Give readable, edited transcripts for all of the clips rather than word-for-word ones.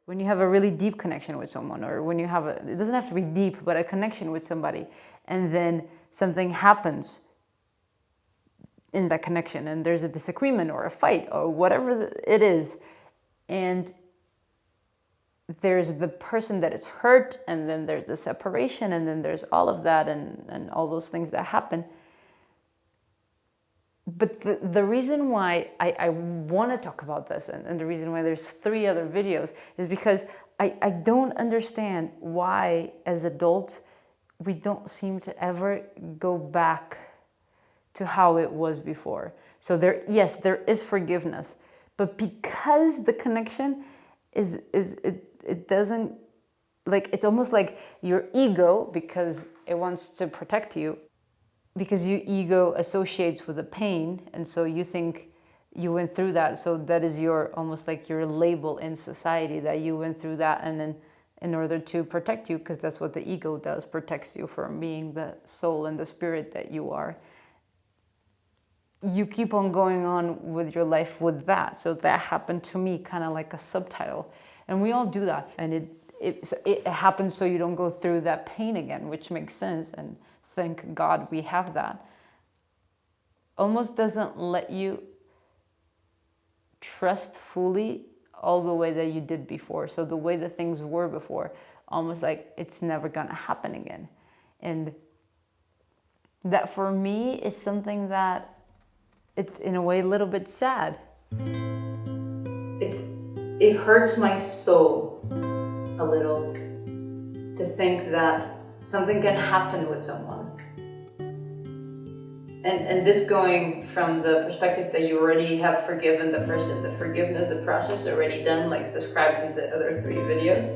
when you have a really deep connection with someone, or when you have it doesn't have to be deep, but a connection with somebody, and then something happens in that connection, and there's a disagreement or a fight or whatever it is, and there's the person that is hurt, and then there's the separation, and then there's all of that, and all those things that happen. But the reason why I want to talk about this, and the reason why there's 3 other videos, is because I don't understand why, as adults, we don't seem to ever go back to how it was before. So yes, there is forgiveness, but because the connection it doesn't, like, it's almost like your ego, because it wants to protect you, because your ego associates with the pain, and so you think you went through that, so that is your, almost like your label in society, that you went through that, and then in order to protect you, because that's what the ego does, protects you from being the soul and the spirit that you are, you keep on going on with your life with that. So that happened to me, kind of like a subtitle, and we all do that, and it happens so you don't go through that pain again, which makes sense, and thank God we have that. Almost doesn't let you trust fully all the way that you did before. So the way that things were before, almost like it's never gonna happen again. And that for me is something that it's in a way a little bit sad. It hurts my soul a little to think that something can happen with someone. And this going from the perspective that you already have forgiven the person, the forgiveness, the process already done, like described in the other 3 videos.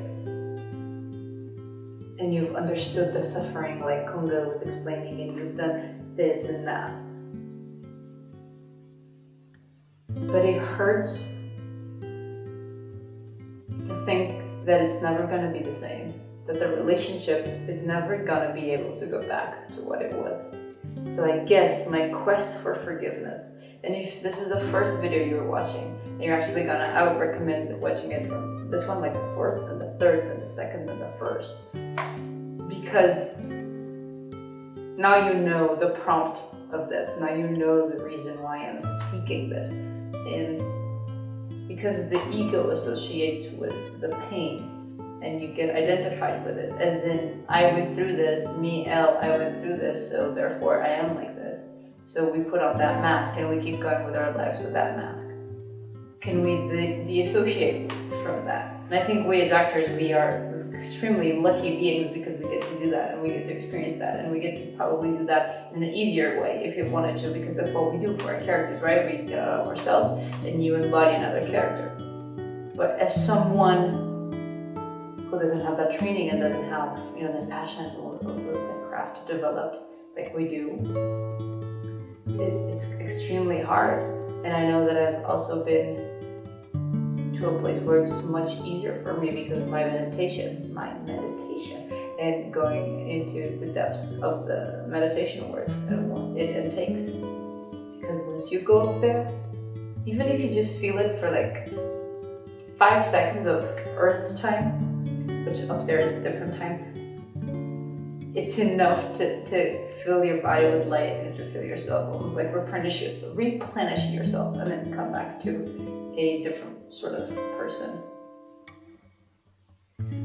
And you've understood the suffering, like Congo was explaining, and you've done this and that. But it hurts to think that it's never going to be the same, that the relationship is never going to be able to go back to what it was. So I guess my quest for forgiveness, and if this is the first video you're watching, and you're actually I would recommend watching it from this one, like the 4th and the 3rd and the 2nd and the 1st, because now you know the prompt of this, now you know the reason why I'm seeking this, and because the ego associates with the pain, and you get identified with it, as in, I went through this, me, L, I went through this, so therefore I am like this. So we put on that mask, and we keep going with our lives with that mask. Can we de-associate from that? And I think we as actors, we are extremely lucky beings, because we get to do that, and we get to experience that, and we get to probably do that in an easier way if you wanted to, because that's what we do for our characters, right? We get out of ourselves, and you embody another character. But as someone who doesn't have that training and doesn't have, the passion or the craft to develop like we do, it's extremely hard. And I know that I've also been to a place where it's much easier for me because of my meditation, and going into the depths of the meditation work and what it entails. Because once you go up there, even if you just feel it for like 5 seconds of earth time, which up there is a different time, it's enough to fill your body with light and to feel yourself almost like replenish yourself, and then come back to a different sort of person.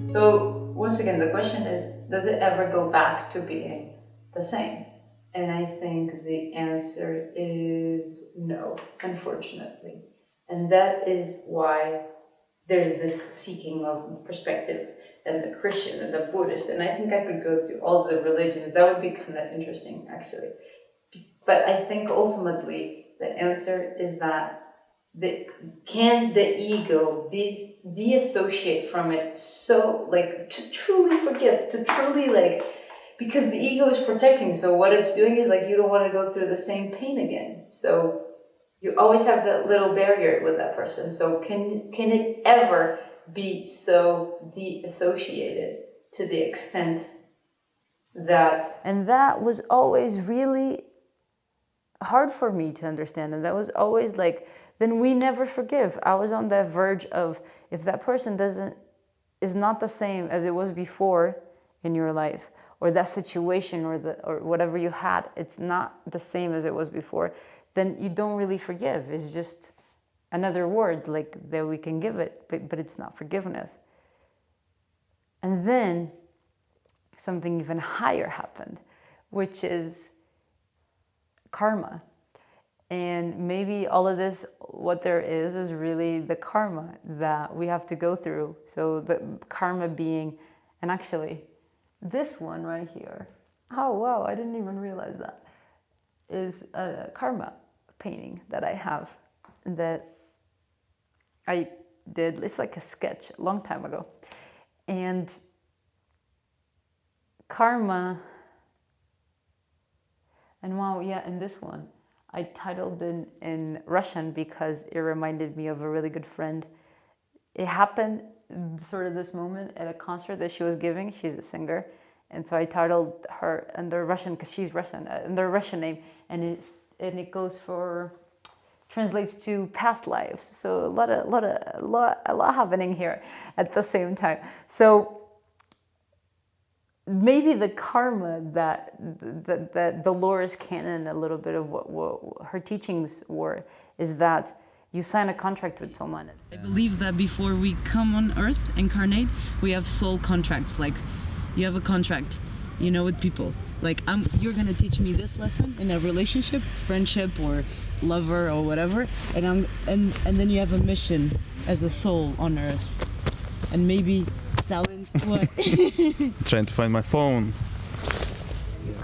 So once again, the question is, does it ever go back to being the same? And I think the answer is no, unfortunately. And that is why there's this seeking of perspectives, and the Christian and the Buddhist, and I think I could go to all the religions. That would be kind of interesting, actually. But I think ultimately the answer is that can the ego de-associate from it, so like to truly forgive, to truly like, because the ego is protecting, so what it's doing is like, you don't want to go through the same pain again. So you always have that little barrier with that person. So can it ever be so de-associated to the extent that... And that was always really hard for me to understand. And that was always like, then we never forgive. I was on that verge of, if that person doesn't is not the same as it was before in your life, or that situation or whatever you had, it's not the same as it was before, then you don't really forgive. It's just another word like that we can give it, but it's not forgiveness. And then something even higher happened, which is karma. And maybe all of this, what there is really the karma that we have to go through. So the karma being, and actually this one right here, oh wow, I didn't even realize that, is a karma painting that I have that I did. It's like a sketch a long time ago. And karma, and wow, yeah, and this one I titled in Russian because it reminded me of a really good friend. It happened sort of this moment at a concert that she was giving. She's a singer, and so I titled her under Russian because she's Russian, under a Russian name, and it goes for, translates to past lives. So a lot happening here at the same time. So maybe the karma that Dolores Cannon, a little bit of what her teachings were, is that you sign a contract with someone. I believe that before we come on earth, incarnate, we have soul contracts. Like, you have a contract, with people. Like, you're gonna teach me this lesson in a relationship, friendship, or lover, or whatever, and then you have a mission as a soul on earth, and maybe Stalin's what? Trying to find my phone.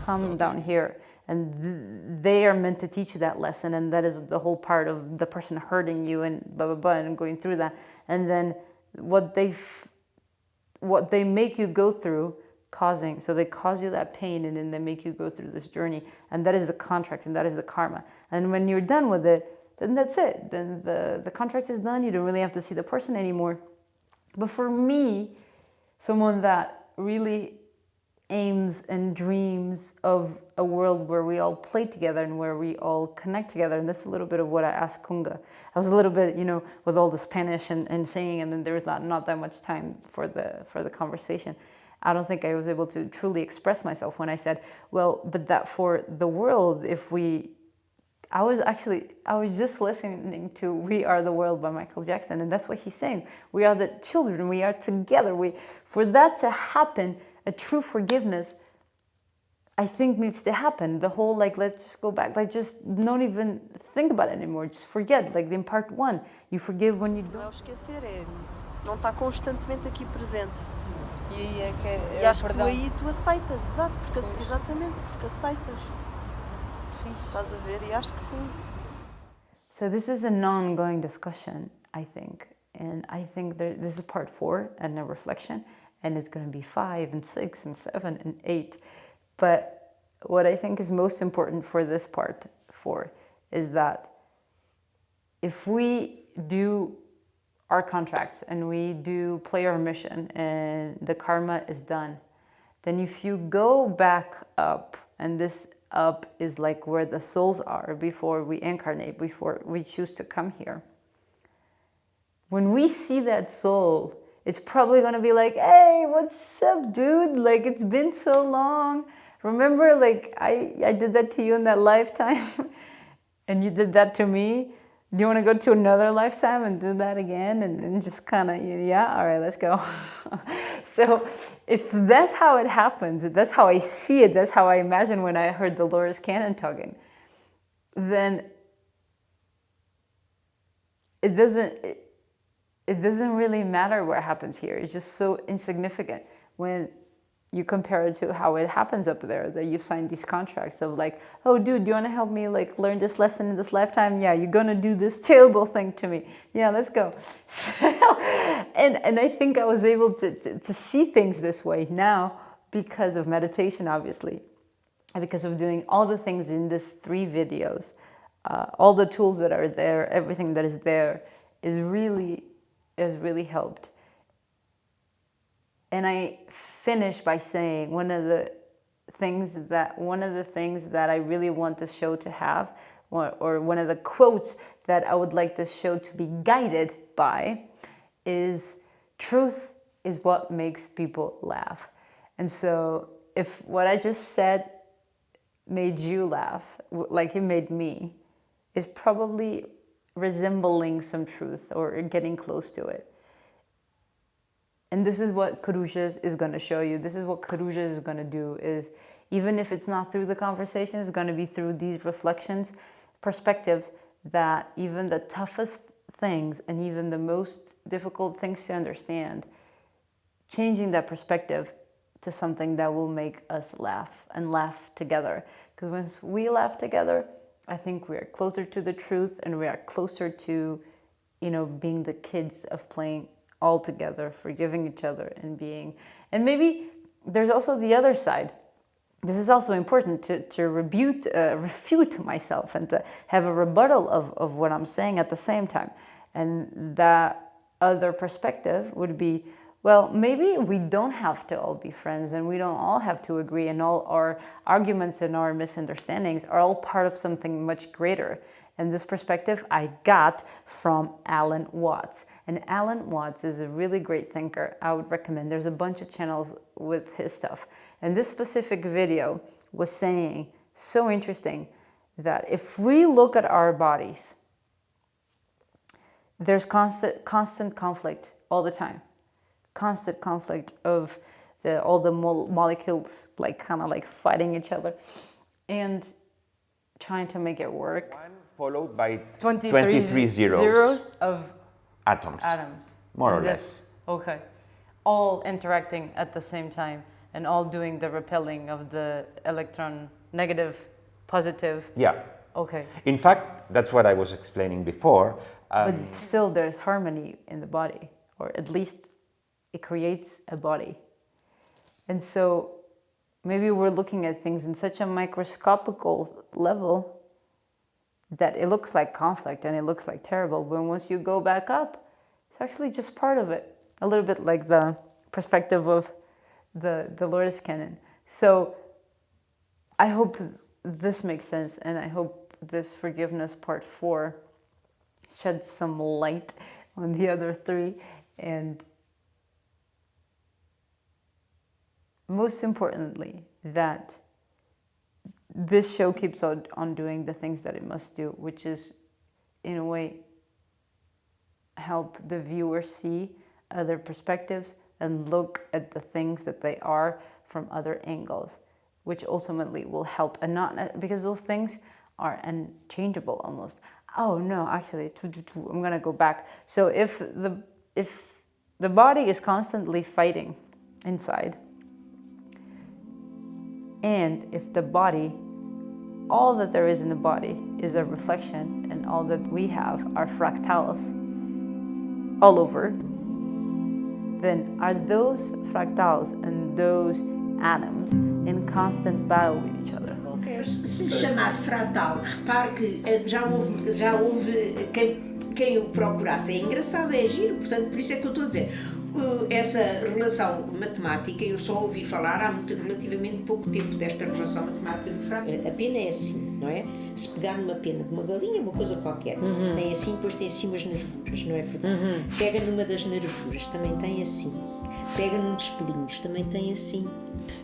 Come down here, and they are meant to teach you that lesson, and that is the whole part of the person hurting you and blah blah blah, and going through that, and then what they make you go through, so they cause you that pain, and then they make you go through this journey, and that is the contract, and that is the karma. And when you're done with it, then that's it. Then the contract is done. You don't really have to see the person anymore. But for me, someone that really aims and dreams of a world where we all play together and where we all connect together. And that's a little bit of what I asked Kunga. I was a little bit, with all the Spanish and saying, and then there was not that much time for the conversation. I don't think I was able to truly express myself when I said, well, but that for the world, I was just listening to We Are the World by Michael Jackson, and that's what he's saying. We are the children, we are together. For that to happen, a true forgiveness, I think, needs to happen. The whole, let's just go back, just don't even think about it anymore, just forget, in part 1, you forgive when you don't. Não é o esquecer, é não estar constantemente aqui presente. E aí é que E acho que tu aceitas, exatamente, porque aceitas. Estás a ver? E acho que sim. So this is an ongoing discussion, I think. And I think this is part 4 and a reflection. And it's going to be 5 and 6 and 7 and 8. But what I think is most important for this part 4 is that if we do our contracts and we do play our mission and the karma is done, then if you go back up, and this up is like where the souls are before we incarnate, before we choose to come here. When we see that soul, it's probably going to be like, hey, what's up, dude? It's been so long. Remember, I did that to you in that lifetime and you did that to me. Do you want to go to another lifetime and do that again? And just kind of, yeah, all right, let's go. So if that's how it happens, if that's how I see it, that's how I imagine when I heard Dolores Cannon talking, then it doesn't really matter what happens here. It's just so insignificant when you compare it to how it happens up there, that you sign these contracts of oh dude, do you want to help me learn this lesson in this lifetime? Yeah, you're gonna do this terrible thing to me. Yeah, let's go. And I think I was able to see things this way now because of meditation, obviously, and because of doing all the things in these 3 videos, all the tools that are there, everything that is there has really helped. And I finish by saying one of the things that I really want this show to have, or one of the quotes that I would like this show to be guided by, is truth is what makes people laugh. And so if what I just said made you laugh, like it made me, is probably resembling some truth or getting close to it. And this is what Corujas is going to show you. This is what Corujas is going to do, is even if it's not through the conversation, it's going to be through these reflections, perspectives, that even the toughest things and even the most difficult things to understand, changing that perspective to something that will make us laugh and laugh together. Because once we laugh together, I think we are closer to the truth, and we are closer to, being the kids of playing all together, forgiving each other and being. And maybe there's also the other side. This is also important to refute myself and to have a rebuttal of what I'm saying at the same time. And that other perspective would be, well, maybe we don't have to all be friends, and we don't all have to agree, and all our arguments and our misunderstandings are all part of something much greater. And this perspective I got from Alan Watts. And Alan Watts is a really great thinker. I would recommend. There's a bunch of channels with his stuff. And this specific video was saying, so interesting, that if we look at our bodies, there's constant conflict all the time. Constant conflict of all the molecules kind of fighting each other and trying to make it work. One followed by 23 zeros of atoms. More or less. Okay. All interacting at the same time and all doing the repelling of the electron, negative, positive. Yeah. Okay. In fact, that's what I was explaining before. But still there's harmony in the body, or at least it creates a body. And so maybe we're looking at things in such a microscopical level that it looks like conflict and it looks like terrible. But once you go back up, it's actually just part of it. A little bit like the perspective of the Lourdes canon. So I hope this makes sense, and I hope this forgiveness part 4 sheds some light on the other 3. And most importantly, that this show keeps on doing the things that it must do, which is, in a way, help the viewer see other perspectives and look at the things that they are from other angles, which ultimately will help. And not because those things are unchangeable almost. Oh no, actually, I'm gonna go back. So if the body is constantly fighting inside, and if the body, all that there is in the body is a reflection, and all that we have are fractals all over, then are those fractals and those atoms in constant battle with each other? Se chamar fratal, repare que já houve quem o procurasse. É engraçado, é giro, portanto, por isso é que eu estou a dizer. Essa relação matemática, eu só ouvi falar há relativamente pouco tempo desta relação matemática do fratal. A pena é assim, não é? Se pegar numa pena de uma galinha, uma coisa qualquer, tem assim, depois tem assim umas nervuras, não é verdade? Pega numa das nervuras, também tem assim. Pega num dos pelinhos, também tem assim.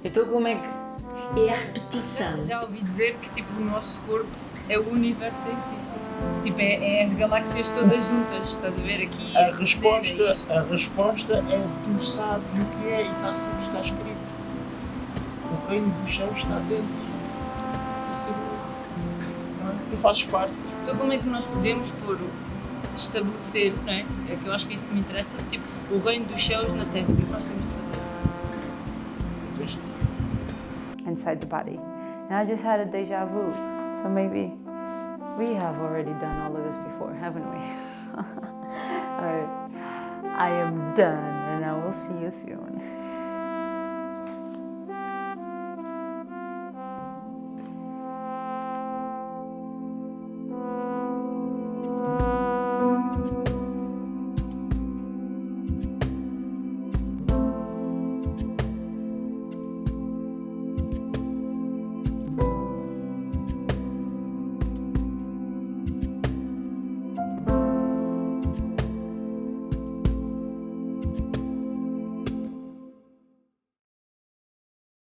Então como é que... É a repetição. Já ouvi dizer que tipo, o nosso corpo é o universo em si. Tipo, é as galáxias todas juntas, estás a ver aqui? A resposta é tu sabes o que é e está escrito. O reino dos céus está dentro. Tu fazes parte. Então como é que nós podemos estabelecer, não é? É que eu acho que é isso que me interessa, tipo, o reino dos céus na Terra, o que nós temos de fazer? Inside the body. And I just had a deja vu, so maybe we have already done all of this before, haven't we? Alright, I am done, and I will see you soon.